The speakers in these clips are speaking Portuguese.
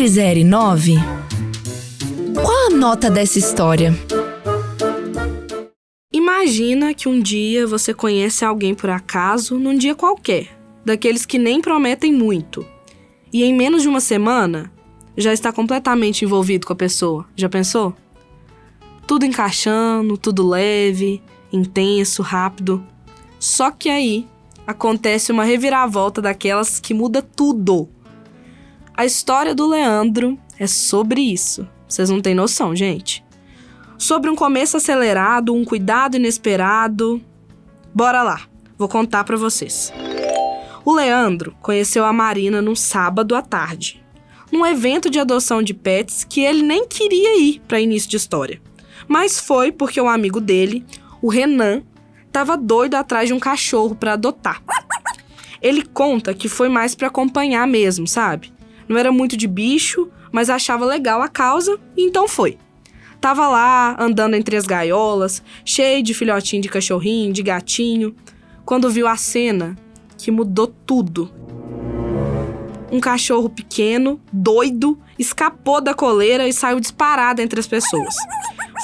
Zere 9? Qual a nota dessa história? Imagina que um dia você conhece alguém por acaso, num dia qualquer, daqueles que nem prometem muito. E em menos de uma semana, já está completamente envolvido com a pessoa. Já pensou? Tudo encaixando, tudo leve, intenso, rápido. Só que aí acontece uma reviravolta daquelas que muda tudo. A história do Leandro é sobre isso. Vocês não têm noção, gente. Sobre um começo acelerado, um cuidado inesperado. Bora lá, vou contar pra vocês. O Leandro conheceu a Marina num sábado à tarde, num evento de adoção de pets que ele nem queria ir pra início de história. Mas foi porque um amigo dele, o Renan, tava doido atrás de um cachorro pra adotar. Ele conta que foi mais pra acompanhar mesmo, sabe? Não era muito de bicho, mas achava legal a causa, e então foi. Tava lá, andando entre as gaiolas, cheio de filhotinho de cachorrinho, de gatinho, quando viu a cena que mudou tudo. Um cachorro pequeno, doido, escapou da coleira e saiu disparado entre as pessoas.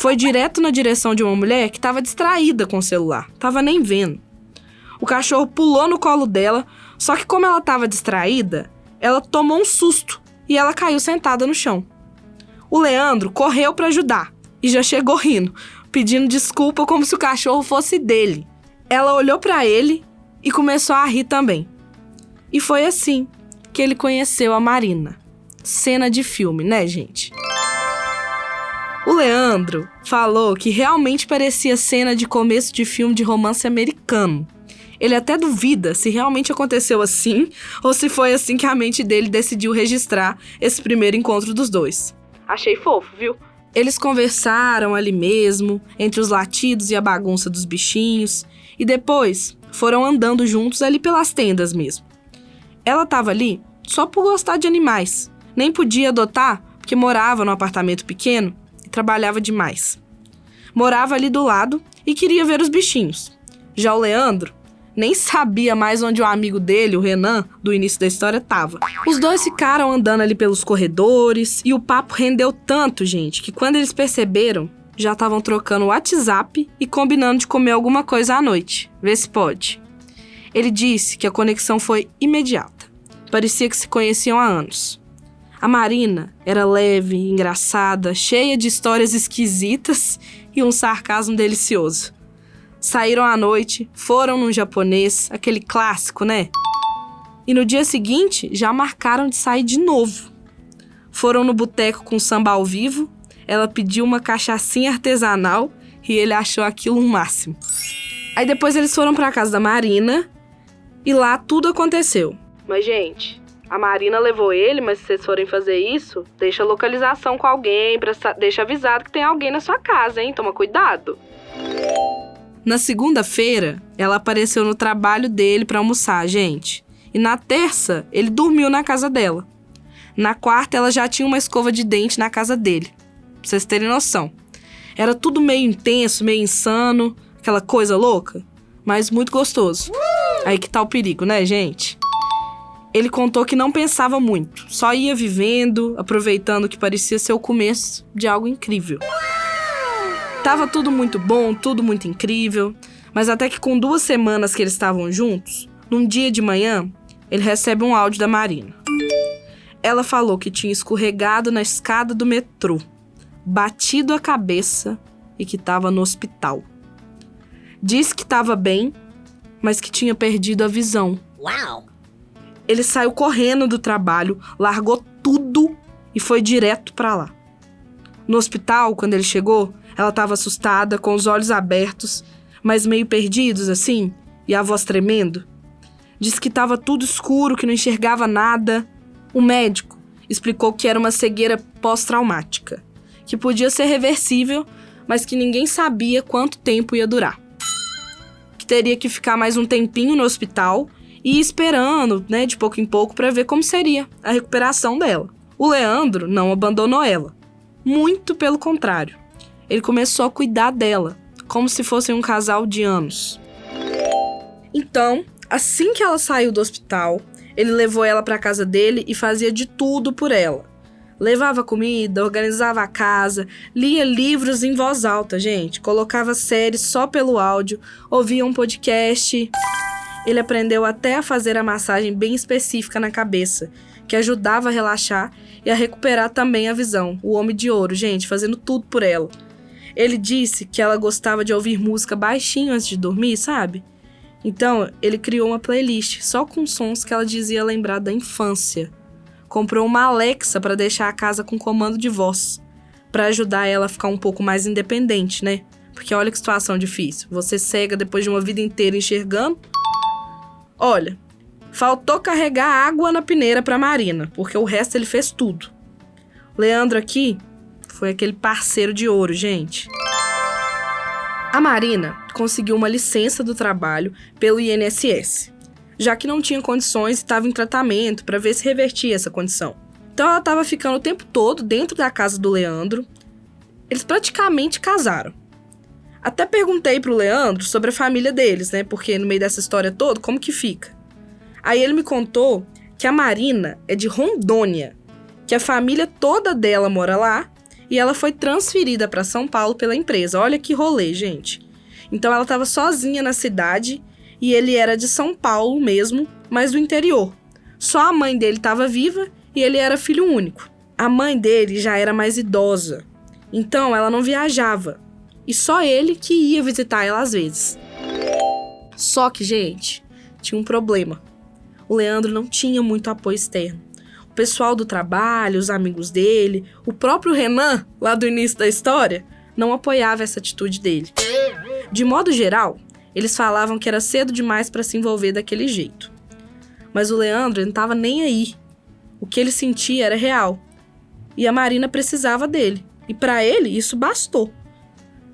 Foi direto na direção de uma mulher que estava distraída com o celular, tava nem vendo. O cachorro pulou no colo dela, só que como ela estava distraída, ela tomou um susto e ela caiu sentada no chão. O Leandro correu para ajudar e já chegou rindo, pedindo desculpa como se o cachorro fosse dele. Ela olhou para ele e começou a rir também. E foi assim que ele conheceu a Marina. Cena de filme, né, gente? O Leandro falou que realmente parecia cena de começo de filme de romance americano. Ele até duvida se realmente aconteceu assim ou se foi assim que a mente dele decidiu registrar esse primeiro encontro dos dois. Achei fofo, viu? Eles conversaram ali mesmo, entre os latidos e a bagunça dos bichinhos, e depois foram andando juntos ali pelas tendas mesmo. Ela estava ali só por gostar de animais, nem podia adotar porque morava num apartamento pequeno e trabalhava demais. Morava ali do lado e queria ver os bichinhos. Já o Leandro nem sabia mais onde o amigo dele, o Renan, do início da história, estava. Os dois ficaram andando ali pelos corredores e o papo rendeu tanto, gente, que quando eles perceberam, já estavam trocando o WhatsApp e combinando de comer alguma coisa à noite. Vê se pode. Ele disse que a conexão foi imediata. Parecia que se conheciam há anos. A Marina era leve, engraçada, cheia de histórias esquisitas e um sarcasmo delicioso. Saíram à noite, foram num japonês, aquele clássico, né? E no dia seguinte, já marcaram de sair de novo. Foram no boteco com samba ao vivo, ela pediu uma cachaçinha artesanal e ele achou aquilo um máximo. Aí depois eles foram pra casa da Marina e lá tudo aconteceu. Mas, gente, a Marina levou ele, mas se vocês forem fazer isso, deixa a localização com alguém, deixa avisado que tem alguém na sua casa, hein? Toma cuidado. Na segunda-feira, ela apareceu no trabalho dele pra almoçar, gente. E na terça, ele dormiu na casa dela. Na quarta, ela já tinha uma escova de dente na casa dele. Pra vocês terem noção. Era tudo meio intenso, meio insano, aquela coisa louca, mas muito gostoso. Aí que tá o perigo, né, gente? Ele contou que não pensava muito, só ia vivendo, aproveitando o que parecia ser o começo de algo incrível. Tava tudo muito bom, tudo muito incrível, mas até que com 2 semanas que eles estavam juntos, num dia de manhã, ele recebe um áudio da Marina. Ela falou que tinha escorregado na escada do metrô, batido a cabeça e que estava no hospital. Disse que estava bem, mas que tinha perdido a visão. Uau! Ele saiu correndo do trabalho, largou tudo e foi direto para lá. No hospital, quando ele chegou, ela estava assustada, com os olhos abertos, mas meio perdidos assim, e a voz tremendo. Disse que estava tudo escuro, que não enxergava nada. O médico explicou que era uma cegueira pós-traumática, que podia ser reversível, mas que ninguém sabia quanto tempo ia durar. Que teria que ficar mais um tempinho no hospital e ir esperando, né, de pouco em pouco, para ver como seria a recuperação dela. O Leandro não abandonou ela. Muito pelo contrário. Ele começou a cuidar dela, como se fossem um casal de anos. Então, assim que ela saiu do hospital, ele levou ela para casa dele e fazia de tudo por ela. Levava comida, organizava a casa, lia livros em voz alta, gente. Colocava séries só pelo áudio, ouvia um podcast. Ele aprendeu até a fazer a massagem bem específica na cabeça, que ajudava a relaxar e a recuperar também a visão. O homem de ouro, gente, fazendo tudo por ela. Ele disse que ela gostava de ouvir música baixinho antes de dormir, sabe? Então, ele criou uma playlist só com sons que ela dizia lembrar da infância. Comprou uma Alexa para deixar a casa com comando de voz, para ajudar ela a ficar um pouco mais independente, né? Porque olha que situação difícil. Você cega depois de uma vida inteira enxergando. Olha, faltou carregar água na peneira para Marina, porque o resto ele fez tudo. Leandro aqui foi aquele parceiro de ouro, gente. A Marina conseguiu uma licença do trabalho pelo INSS, já que não tinha condições e estava em tratamento para ver se revertia essa condição. Então ela estava ficando o tempo todo dentro da casa do Leandro. Eles praticamente casaram. Até perguntei pro Leandro sobre a família deles, né? Porque no meio dessa história toda, como que fica? Aí ele me contou que a Marina é de Rondônia, que a família toda dela mora lá e ela foi transferida para São Paulo pela empresa. Olha que rolê, gente. Então ela estava sozinha na cidade e ele era de São Paulo mesmo, mas do interior. Só a mãe dele estava viva e ele era filho único. A mãe dele já era mais idosa, então ela não viajava. E só ele que ia visitar ela às vezes. Só que, gente, tinha um problema. O Leandro não tinha muito apoio externo. O pessoal do trabalho, os amigos dele, o próprio Renan, lá do início da história, não apoiava essa atitude dele. De modo geral, eles falavam que era cedo demais para se envolver daquele jeito. Mas o Leandro não estava nem aí. O que ele sentia era real. E a Marina precisava dele. E para ele, isso bastou.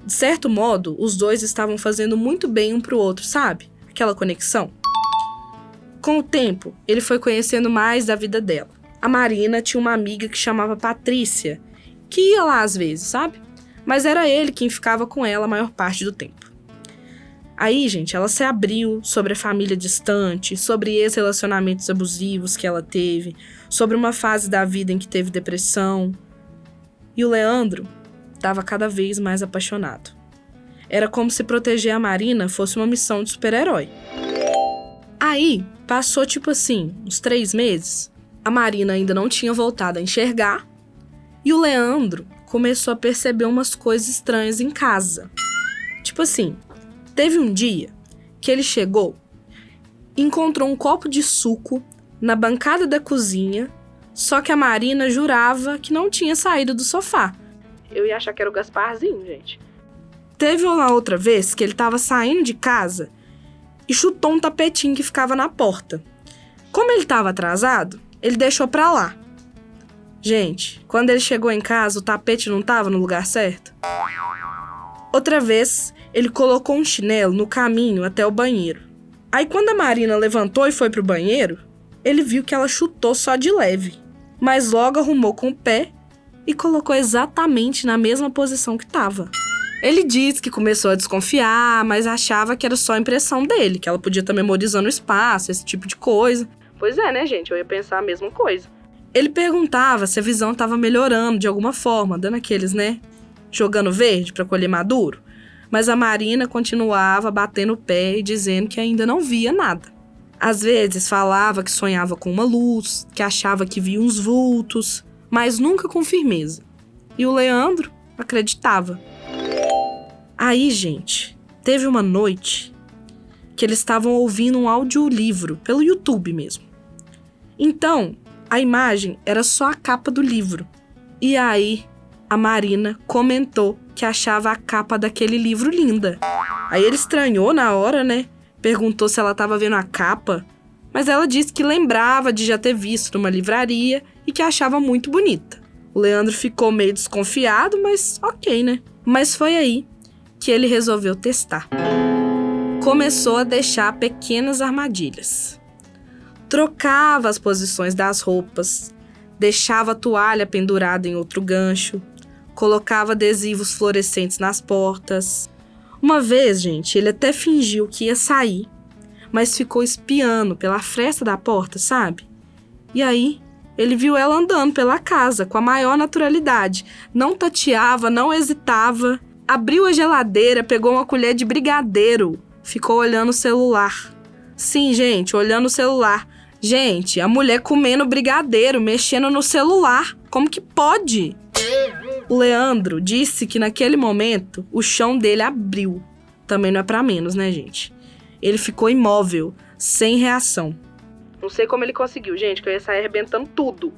De certo modo, os dois estavam fazendo muito bem um pro outro, sabe? Aquela conexão. Com o tempo, ele foi conhecendo mais da vida dela. A Marina tinha uma amiga que chamava Patrícia, que ia lá às vezes, sabe? Mas era ele quem ficava com ela a maior parte do tempo. Aí, gente, ela se abriu sobre a família distante, sobre ex-relacionamentos abusivos que ela teve, sobre uma fase da vida em que teve depressão. E o Leandro estava cada vez mais apaixonado. Era como se proteger a Marina fosse uma missão de super-herói. Aí, passou tipo assim, uns 3 meses, a Marina ainda não tinha voltado a enxergar e o Leandro começou a perceber umas coisas estranhas em casa. Tipo assim, teve um dia que ele chegou e encontrou um copo de suco na bancada da cozinha, só que a Marina jurava que não tinha saído do sofá. Eu ia achar que era o Gasparzinho, gente. Teve uma outra vez que ele tava saindo de casa e chutou um tapetinho que ficava na porta. Como ele tava atrasado, ele deixou pra lá. Gente, quando ele chegou em casa, o tapete não tava no lugar certo. Outra vez, ele colocou um chinelo no caminho até o banheiro. Aí quando a Marina levantou e foi pro banheiro, ele viu que ela chutou só de leve, mas logo arrumou com o pé e colocou exatamente na mesma posição que tava. Ele disse que começou a desconfiar, mas achava que era só impressão dele, que ela podia estar memorizando o espaço, esse tipo de coisa. Pois é, né, gente? Eu ia pensar a mesma coisa. Ele perguntava se a visão estava melhorando de alguma forma, dando aqueles, né, jogando verde para colher maduro. Mas a Marina continuava batendo o pé e dizendo que ainda não via nada. Às vezes falava que sonhava com uma luz, que achava que via uns vultos, mas nunca com firmeza. E o Leandro acreditava. Aí, gente, teve uma noite que eles estavam ouvindo um audiolivro pelo YouTube mesmo. Então, a imagem era só a capa do livro. E aí, a Marina comentou que achava a capa daquele livro linda. Aí ele estranhou na hora, né? Perguntou se ela estava vendo a capa, mas ela disse que lembrava de já ter visto numa livraria e que achava muito bonita. O Leandro ficou meio desconfiado, mas ok, né? Mas foi aí que ele resolveu testar. Começou a deixar pequenas armadilhas. Trocava as posições das roupas, deixava a toalha pendurada em outro gancho, colocava adesivos fluorescentes nas portas. Uma vez, gente, ele até fingiu que ia sair, mas ficou espiando pela fresta da porta, sabe? E aí, Ele viu ela andando pela casa com a maior naturalidade. Não tateava, não hesitava. Abriu a geladeira, pegou uma colher de brigadeiro. Ficou olhando o celular. Sim, gente, olhando o celular. Gente, a mulher comendo brigadeiro, mexendo no celular. Como que pode? O Leandro disse que naquele momento o chão dele abriu. Também não é pra menos, né, gente? Ele ficou imóvel, sem reação. Não sei como ele conseguiu, gente, que eu ia sair arrebentando tudo.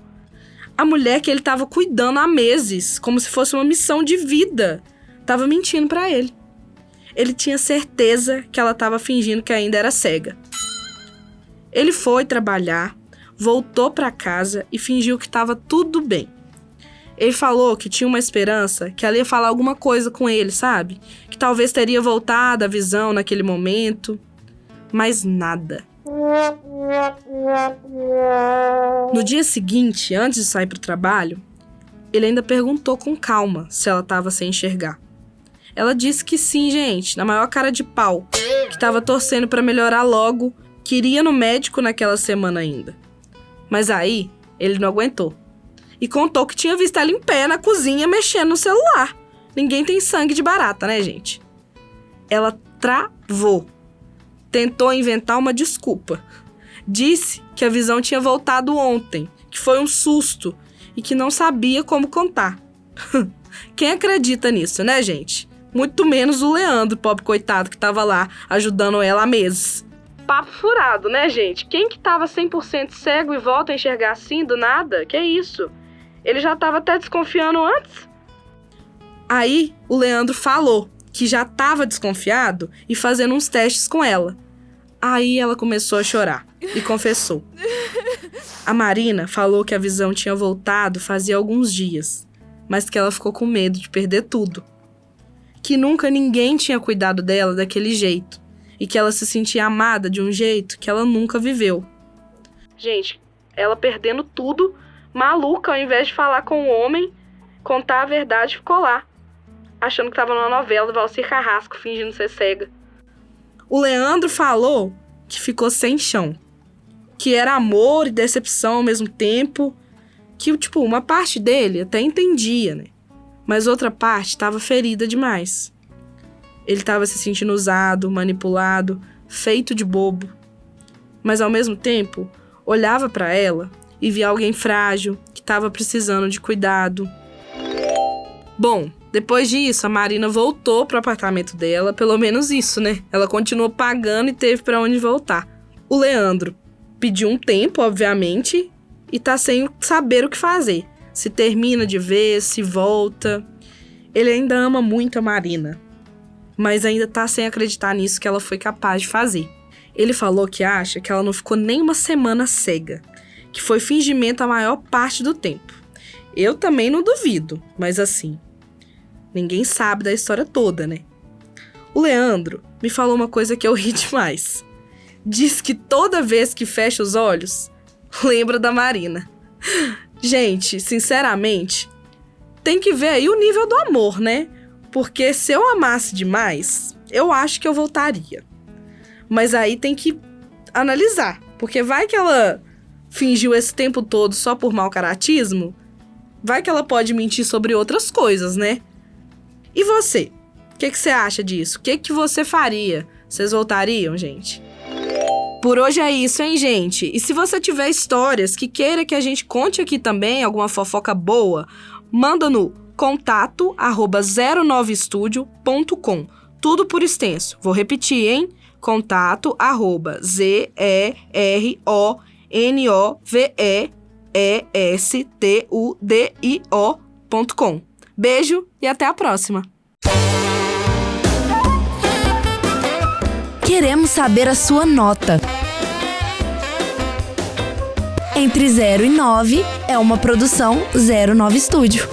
A mulher que ele tava cuidando há meses, como se fosse uma missão de vida, tava mentindo pra ele. Ele tinha certeza que ela tava fingindo que ainda era cega. Ele foi trabalhar, voltou pra casa e fingiu que tava tudo bem. Ele falou que tinha uma esperança que ela ia falar alguma coisa com ele, sabe? Que talvez teria voltado a visão naquele momento. Mas nada. No dia seguinte, antes de sair pro trabalho, ele ainda perguntou com calma se ela tava sem enxergar. Ela disse que sim, gente, na maior cara de pau, que tava torcendo pra melhorar logo, que iria no médico naquela semana ainda. Mas aí, ele não aguentou. E contou que tinha visto ela em pé na cozinha mexendo no celular. Ninguém tem sangue de barata, né, gente? Ela travou. Tentou inventar uma desculpa. Disse que a visão tinha voltado ontem, que foi um susto e que não sabia como contar. Quem acredita nisso, né, gente? Muito menos o Leandro, pobre coitado, que tava lá ajudando ela há meses. Papo furado, né, gente? Quem que tava 100% cego e volta a enxergar assim do nada? Que isso? Ele já tava até desconfiando antes. Aí, o Leandro falou que já tava desconfiado e fazendo uns testes com ela. Aí ela começou a chorar e confessou. A Marina falou que a visão tinha voltado fazia alguns dias, mas que ela ficou com medo de perder tudo. Que nunca ninguém tinha cuidado dela daquele jeito e que ela se sentia amada de um jeito que ela nunca viveu. Gente, ela perdendo tudo, maluca, ao invés de falar com o homem, contar a verdade, ficou lá, achando que tava numa novela do Valcir Carrasco, fingindo ser cega. O Leandro falou que ficou sem chão, que era amor e decepção ao mesmo tempo, que, uma parte dele até entendia, né? Mas outra parte estava ferida demais. Ele estava se sentindo usado, manipulado, feito de bobo. Mas, ao mesmo tempo, olhava para ela e via alguém frágil, que estava precisando de cuidado. Bom, depois disso, a Marina voltou pro apartamento dela, pelo menos isso, né? Ela continuou pagando e teve para onde voltar. O Leandro pediu um tempo, obviamente, e tá sem saber o que fazer. Se termina de vez, se volta. Ele ainda ama muito a Marina, mas ainda tá sem acreditar nisso que ela foi capaz de fazer. Ele falou que acha que ela não ficou nem uma semana cega, que foi fingimento a maior parte do tempo. Eu também não duvido, mas assim, ninguém sabe da história toda, né? O Leandro me falou uma coisa que eu ri demais. Diz que toda vez que fecha os olhos, lembra da Marina. Gente, sinceramente, tem que ver aí o nível do amor, né? Porque se eu amasse demais, eu acho que eu voltaria. Mas aí tem que analisar, porque vai que ela fingiu esse tempo todo só por mau caratismo? Vai que ela pode mentir sobre outras coisas, né? E você? O que você acha disso? O que você faria? Vocês voltariam, gente? Por hoje é isso, hein, gente? E se você tiver histórias que queira que a gente conte aqui também, alguma fofoca boa, manda no contato@09studio.com. Tudo por extenso. Vou repetir, hein? contato@ZEROVESTUDIO.com. Beijo e até a próxima! Queremos saber a sua nota. Entre 0 e 9 é uma produção 09 Studio.